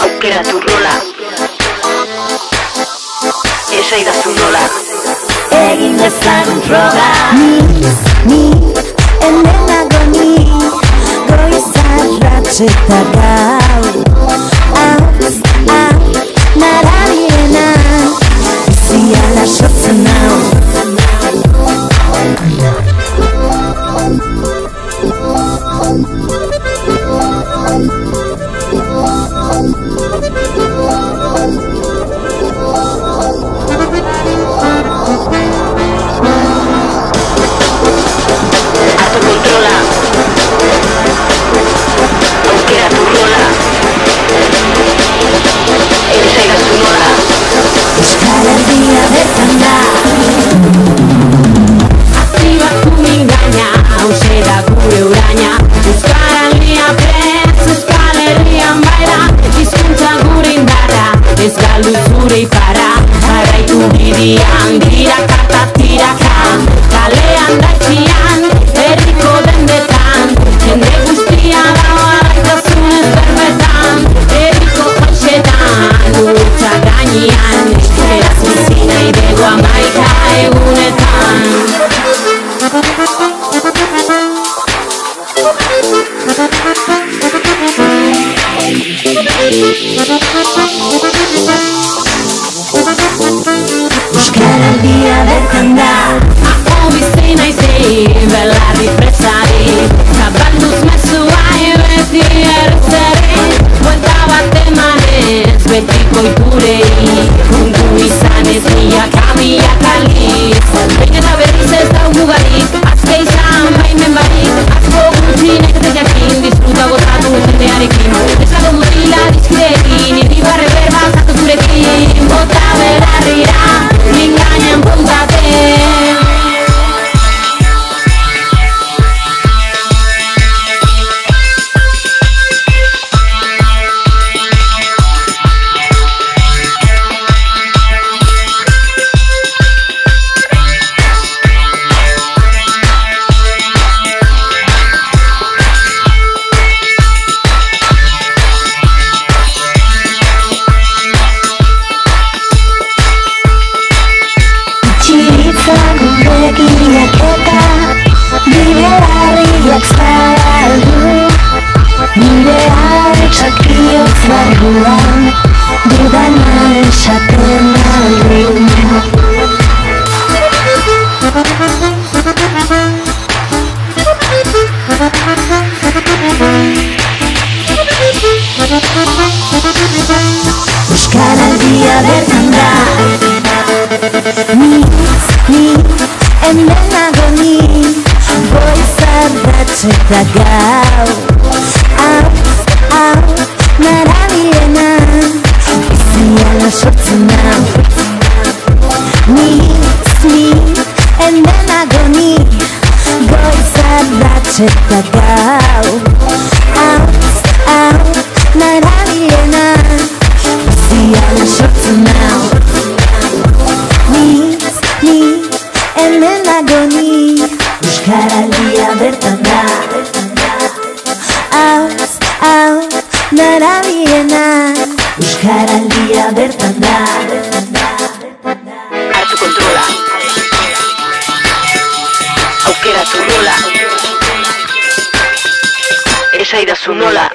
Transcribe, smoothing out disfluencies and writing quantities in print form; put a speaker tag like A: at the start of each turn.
A: aukeratu rola. Esaidazu nola.
B: Egin dezagun froga. Ni, hemenago ni, goizarratxe eta gau. Narabiena, biziala sortzen hau.
A: Autokontrola. Aukeratu rola. Esaidazu nola.
B: Euskal Herria bertan da.
C: Aktibatu mingaina, hause da gure uraina. Euskal Herria prez, Euskal Herrian baira. Hizkuntza gure indarra, ez galdu zure ipara. Jarraitu bidian, tiraka eta tiraka. Kalean da etxian, herriko dendetan. Jende guztia dago arraitazunez berbetan. Herriko joxetan, urtza gainean. Eraz bizi nahi dugu 11 egunetan.
B: Euskal Herria bertan da.
C: Aho bizi naizei, belarri presari. Zabalduz mezuai beti ertzeri. Buelta bat emanez, betiko iturei. Mundu izanez, milaka aldiz. Behin eta berriz ez dau mugarik. Azke izan baimen barik. Asko gutxinek ez jakin, disfruta gozatu jendearekin. Ezago mutila dizkidekin, irribarre berba zatu zurekin. Bota belarrira, mingainen puntate.
B: esaten aldu. Euskaraldia bertan da. Ni hemen nago ni, goiz ardatz eta gau. Hau, narabilena, biziala sortzen nau. Ni hemen nago ni, goiz ardatz eta gau. Hau, narabilena, biziala sortzen nau. Ni hemen nago ni, Euskaraldia bertan da. Hau, narabilena, Euskaraldia bertan da.
A: Hartu kontrola. Aukeratu nola. Esaidazu nola.